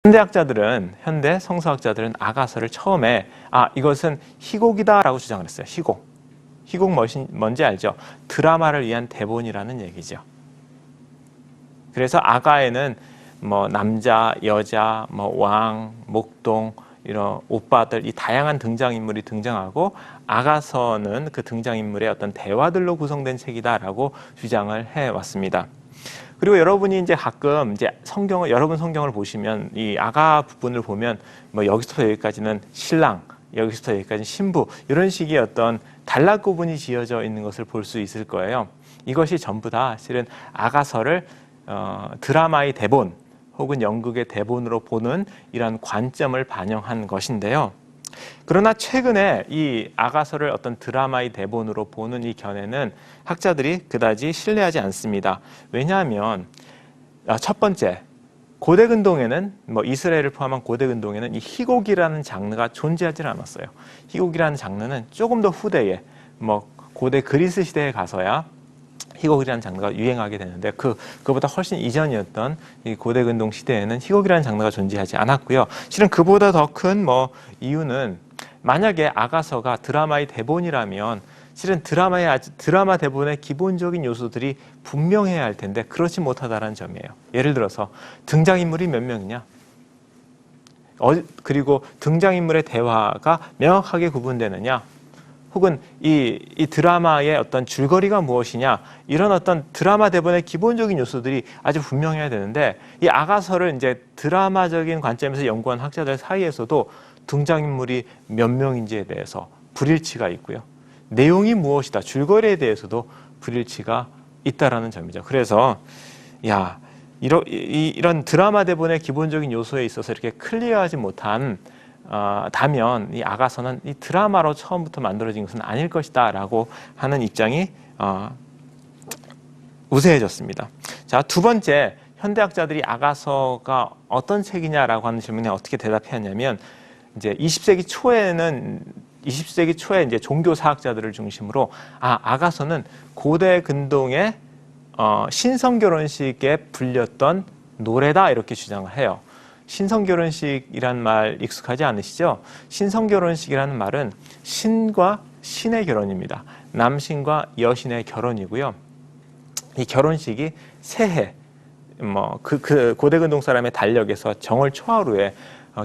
현대 성서학자들은 아가서를 처음에 이것은 희곡이다라고 주장을 했어요. 희곡 뭔지 알죠? 드라마를 위한 대본이라는 얘기죠. 그래서 아가에는 뭐 남자, 여자, 뭐 왕, 목동 이런 오빠들 이 다양한 등장인물이 등장하고 아가서는 그 등장인물의 어떤 대화들로 구성된 책이다라고 주장을 해왔습니다. 그리고 여러분이 이제 가끔 이제 여러분 성경을 보시면 이 아가 부분을 보면 뭐 여기서부터 여기까지는 신랑, 여기서부터 여기까지는 신부 이런 식의 어떤 단락 구분이 지어져 있는 것을 볼 수 있을 거예요. 이것이 전부 다 실은 아가서를 드라마의 대본 혹은 연극의 대본으로 보는 이런 관점을 반영한 것인데요. 그러나 최근에 이 아가서를 어떤 드라마의 대본으로 보는 이 견해는 학자들이 그다지 신뢰하지 않습니다. 왜냐하면 첫 번째, 고대 근동에는 뭐 이스라엘을 포함한 고대 근동에는 이 희곡이라는 장르가 존재하지 않았어요. 희곡이라는 장르는 조금 더 후대에 뭐 고대 그리스 시대에 가서야 희곡이라는 장르가 유행하게 되는데 그보다 훨씬 이전이었던 이 고대 근동 시대에는 희곡이라는 장르가 존재하지 않았고요. 실은 그보다 더 큰 이유는 만약에 아가서가 드라마의 대본이라면 실은 드라마 대본의 기본적인 요소들이 분명해야 할 텐데 그렇지 못하다는 점이에요. 예를 들어서 등장인물이 몇 명이냐? 그리고 등장인물의 대화가 명확하게 구분되느냐? 혹은 이 드라마의 어떤 줄거리가 무엇이냐 이런 어떤 드라마 대본의 기본적인 요소들이 아주 분명해야 되는데 이 아가서를 이제 드라마적인 관점에서 연구한 학자들 사이에서도 등장인물이 몇 명인지에 대해서 불일치가 있고요. 내용이 무엇이다 줄거리에 대해서도 불일치가 있다라는 점이죠. 그래서 이런 드라마 대본의 기본적인 요소에 있어서 이렇게 클리어하지 못한 다면 이 아가서는 이 드라마로 처음부터 만들어진 것은 아닐 것이다 라고 하는 입장이 우세해졌습니다. 자, 두 번째, 현대학자들이 아가서가 어떤 책이냐라고 하는 질문에 어떻게 대답했냐면 이제 20세기 초에 이제 종교사학자들을 중심으로 아가서는 고대 근동의 신성결혼식에 불렸던 노래다 이렇게 주장을 해요. 신성결혼식이란 말 익숙하지 않으시죠? 신성결혼식이라는 말은 신과 신의 결혼입니다. 남신과 여신의 결혼이고요. 이 결혼식이 새해, 고대 근동 사람의 달력에서 정월 초하루에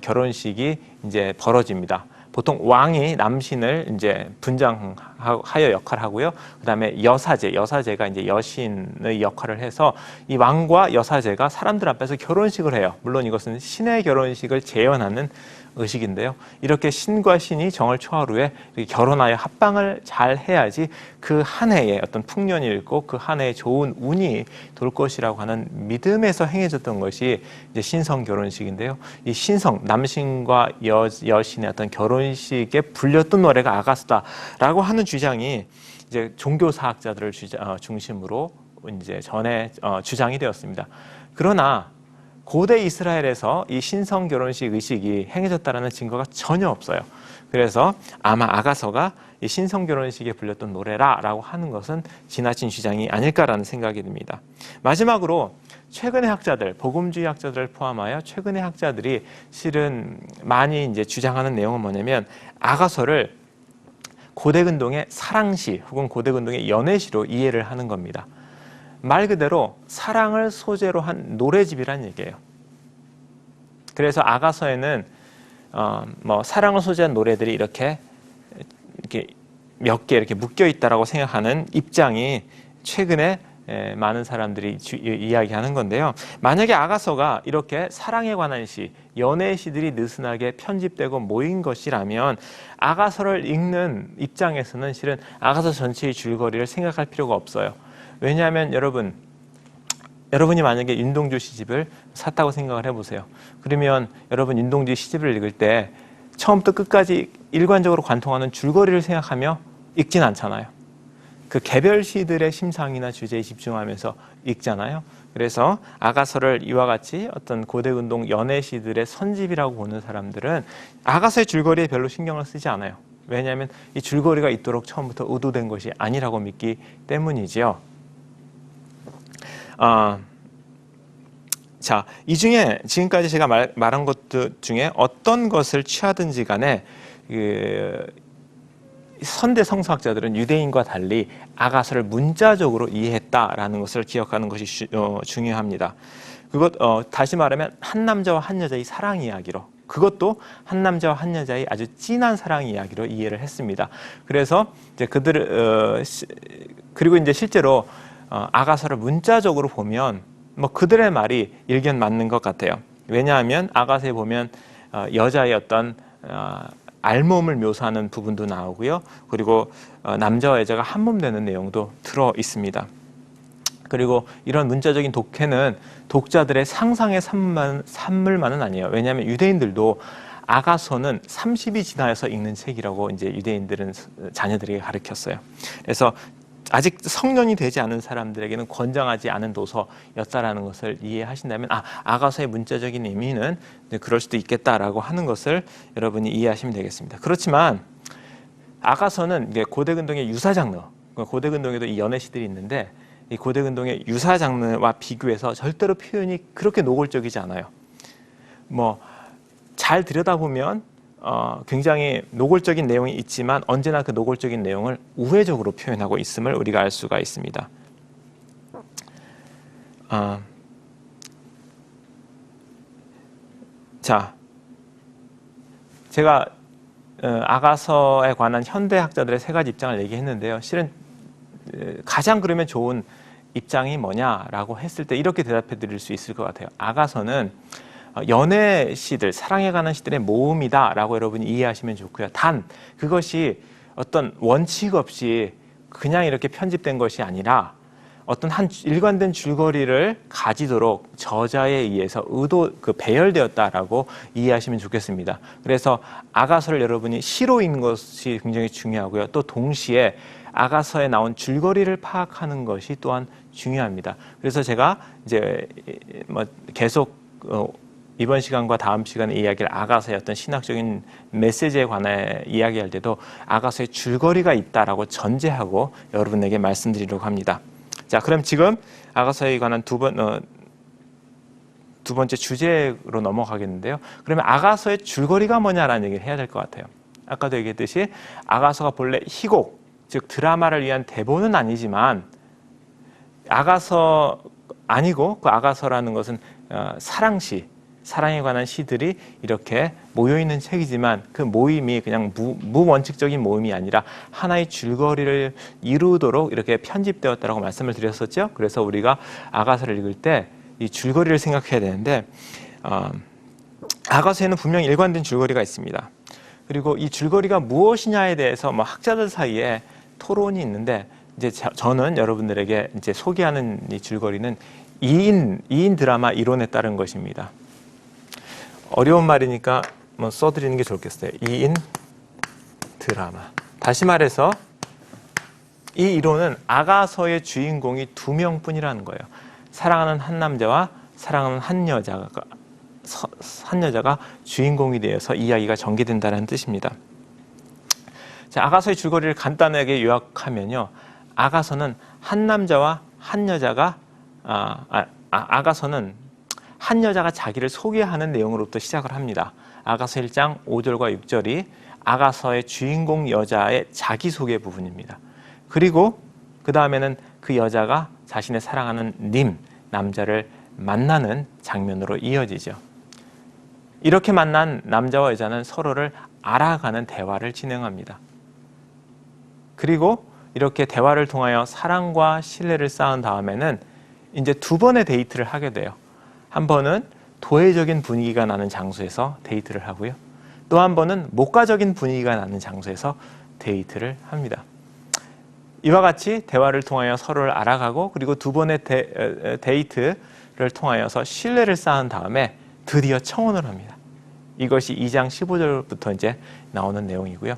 결혼식이 이제 벌어집니다. 보통 왕이 남신을 이제 분장하여 역할을 하고요. 그다음에 여사제가 이제 여신의 역할을 해서 이 왕과 여사제가 사람들 앞에서 결혼식을 해요. 물론 이것은 신의 결혼식을 재현하는 의식인데요. 이렇게 신과 신이 정월 초하루에 결혼하여 합방을 잘 해야지 그 한 해에 어떤 풍년이 있고 그 한 해에 좋은 운이 돌 것이라고 하는 믿음에서 행해졌던 것이 이제 신성 결혼식인데요. 이 신성 남신과 여신의 어떤 결혼식에 불렸던 노래가 아가서다라고 하는 주장이 이제 종교사학자들을 중심으로 이제 전에 주장이 되었습니다. 그러나 고대 이스라엘에서 이 신성 결혼식 의식이 행해졌다는 증거가 전혀 없어요. 그래서 아마 아가서가 이 신성 결혼식에 불렸던 노래라고 하는 것은 지나친 주장이 아닐까라는 생각이 듭니다. 마지막으로 최근의 학자들, 복음주의 학자들을 포함하여 최근의 학자들이 실은 많이 이제 주장하는 내용은 뭐냐면 아가서를 고대 근동의 사랑시 혹은 고대 근동의 연애시로 이해를 하는 겁니다. 말 그대로 사랑을 소재로 한 노래집이란 얘기예요. 그래서 아가서에는 사랑을 소재한 노래들이 이렇게 몇 개 이렇게 묶여 있다라고 생각하는 입장이 최근에 많은 사람들이 이야기하는 건데요. 만약에 아가서가 이렇게 사랑에 관한 시, 연애 시들이 느슨하게 편집되고 모인 것이라면 아가서를 읽는 입장에서는 실은 아가서 전체의 줄거리를 생각할 필요가 없어요. 왜냐하면 여러분이 만약에 윤동주 시집을 샀다고 생각을 해보세요. 그러면 여러분 윤동주 시집을 읽을 때 처음부터 끝까지 일관적으로 관통하는 줄거리를 생각하며 읽진 않잖아요. 그 개별 시들의 심상이나 주제에 집중하면서 읽잖아요. 그래서 아가서를 이와 같이 어떤 고대 근동 연애 시들의 선집이라고 보는 사람들은 아가서의 줄거리에 별로 신경을 쓰지 않아요. 왜냐하면 이 줄거리가 있도록 처음부터 의도된 것이 아니라고 믿기 때문이지요. 자, 이 중에 지금까지 제가 말한 것들 중에 어떤 것을 취하든지 간에 선대 성서학자들은 유대인과 달리 아가서를 문자적으로 이해했다라는 것을 기억하는 것이 중요합니다. 다시 말하면 한 남자와 한 여자의 사랑 이야기로, 그것도 한 남자와 한 여자의 아주 진한 사랑 이야기로 이해를 했습니다. 그래서 이제 그리고 이제 실제로 아가서를 문자적으로 보면 뭐 그들의 말이 일견 맞는 것 같아요. 왜냐하면 아가서에 보면 여자의 어떤 알몸을 묘사하는 부분도 나오고요. 그리고 남자와 여자가 한 몸 되는 내용도 들어 있습니다. 그리고 이런 문자적인 독해는 독자들의 상상의 산물만은 아니에요. 왜냐하면 유대인들도 아가서는 30이 지나서 읽는 책이라고 이제 유대인들은 자녀들에게 가르쳤어요. 그래서 아직 성년이 되지 않은 사람들에게는 권장하지 않은 도서였다라는 것을 이해하신다면 아가서의 문자적인 의미는 그럴 수도 있겠다라고 하는 것을 여러분이 이해하시면 되겠습니다. 그렇지만 아가서는 이제 고대 근동의 유사 장르, 고대 근동에도 이 연애시들이 있는데 이 고대 근동의 유사 장르와 비교해서 절대로 표현이 그렇게 노골적이지 않아요. 뭐 잘 들여다보면 굉장히 노골적인 내용이 있지만 언제나 그 노골적인 내용을 우회적으로 표현하고 있음을 우리가 알 수가 있습니다. 자, 제가 아가서에 관한 현대학자들의 세 가지 입장을 얘기했는데요. 실은 가장 그러면 좋은 입장이 뭐냐라고 했을 때 이렇게 대답해 드릴 수 있을 것 같아요. 아가서는 연애 시들, 사랑에 관한 시들의 모음이다라고 여러분이 이해하시면 좋고요. 단 그것이 어떤 원칙 없이 그냥 이렇게 편집된 것이 아니라 어떤 한 일관된 줄거리를 가지도록 저자에 의해서 배열되었다라고 이해하시면 좋겠습니다. 그래서 아가서를 여러분이 시로 읽는 것이 굉장히 중요하고요. 또 동시에 아가서에 나온 줄거리를 파악하는 것이 또한 중요합니다. 그래서 제가 이제 계속 이번 시간과 다음 시간에 이야기할 아가서의 어떤 신학적인 메시지에 관해 이야기할 때도 아가서의 줄거리가 있다라고 전제하고 여러분에게 말씀드리려고 합니다. 자, 그럼 지금 아가서에 관한 두 번째 주제로 넘어가겠는데요. 그러면 아가서의 줄거리가 뭐냐라는 얘기를 해야 될 것 같아요. 아까도 얘기했듯이 아가서가 본래 희곡, 즉 드라마를 위한 대본은 아니지만 아가서 아니고 그 아가서라는 것은 사랑시, 사랑에 관한 시들이 이렇게 모여있는 책이지만 그 모임이 그냥 무원칙적인 모임이 아니라 하나의 줄거리를 이루도록 이렇게 편집되었다고 말씀을 드렸었죠. 그래서 우리가 아가서를 읽을 때 이 줄거리를 생각해야 되는데 아가서에는 분명히 일관된 줄거리가 있습니다. 그리고 이 줄거리가 무엇이냐에 대해서 학자들 사이에 토론이 있는데 이제 저는 여러분들에게 이제 소개하는 이 줄거리는 2인 드라마 이론에 따른 것입니다. 어려운 말이니까 써드리는 게 좋겠어요. 2인 드라마. 다시 말해서 이 이론은 아가서의 주인공이 2명뿐이라는 거예요. 사랑하는 한 남자와 사랑하는 한 여자가 주인공이 되어서 이야기가 전개된다는 뜻입니다. 자, 아가서의 줄거리를 간단하게 요약하면요. 아가서는 한 남자와 한 여자가 아가서는 한 여자가 자기를 소개하는 내용으로부터 시작을 합니다. 아가서 1장 5절과 6절이 아가서의 주인공 여자의 자기소개 부분입니다. 그리고 그 다음에는 그 여자가 자신의 사랑하는 남자를 만나는 장면으로 이어지죠. 이렇게 만난 남자와 여자는 서로를 알아가는 대화를 진행합니다. 그리고 이렇게 대화를 통하여 사랑과 신뢰를 쌓은 다음에는 이제 2번의 데이트를 하게 돼요. 한 번은 도회적인 분위기가 나는 장소에서 데이트를 하고요. 또 한 번은 목가적인 분위기가 나는 장소에서 데이트를 합니다. 이와 같이 대화를 통하여 서로를 알아가고 그리고 2번의 데이트를 통하여서 신뢰를 쌓은 다음에 드디어 청혼을 합니다. 이것이 2장 15절부터 이제 나오는 내용이고요.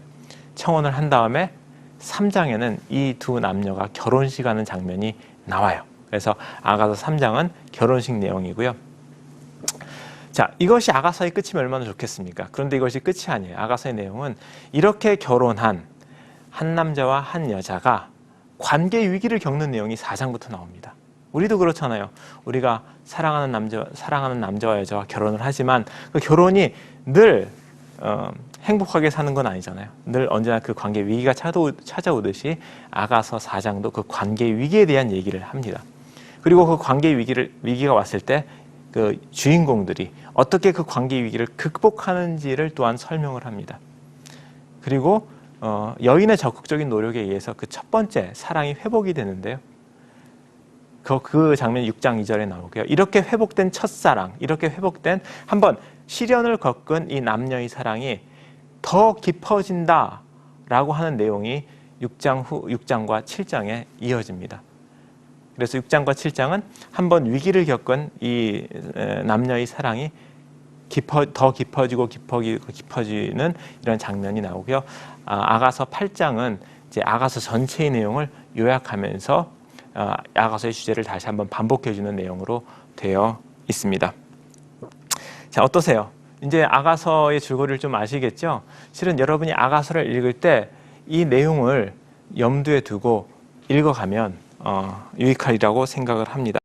청혼을 한 다음에 3장에는 이 두 남녀가 결혼식 하는 장면이 나와요. 그래서 아가서 3장은 결혼식 내용이고요. 자, 이것이 아가서의 끝이면 얼마나 좋겠습니까? 그런데 이것이 끝이 아니에요. 아가서의 내용은 이렇게 결혼한 한 남자와 한 여자가 관계 위기를 겪는 내용이 4장부터 나옵니다. 우리도 그렇잖아요. 우리가 사랑하는 남자와 여자와 결혼을 하지만 그 결혼이 늘 행복하게 사는 건 아니잖아요. 늘 언제나 그 관계 위기가 찾아오듯이 아가서 4장도 그 관계 위기에 대한 얘기를 합니다. 그리고 그 관계 위기가 왔을 때 그 주인공들이 어떻게 그 관계 위기를 극복하는지를 또한 설명을 합니다. 그리고 여인의 적극적인 노력에 의해서 그 첫 번째 사랑이 회복이 되는데요. 그 장면이 6장 2절에 나오고요. 이렇게 회복된 첫사랑, 이렇게 회복된 한번 시련을 겪은 이 남녀의 사랑이 더 깊어진다라고 하는 내용이 6장과 7장에 이어집니다. 그래서 6장과 7장은 한번 위기를 겪은 이 남녀의 사랑이 더 깊어지는 이런 장면이 나오고요. 아가서 8장은 이제 아가서 전체의 내용을 요약하면서 아가서의 주제를 다시 한번 반복해주는 내용으로 되어 있습니다. 자, 어떠세요? 이제 아가서의 줄거리를 좀 아시겠죠? 실은 여러분이 아가서를 읽을 때 이 내용을 염두에 두고 읽어가면 유익하리라고 생각을 합니다.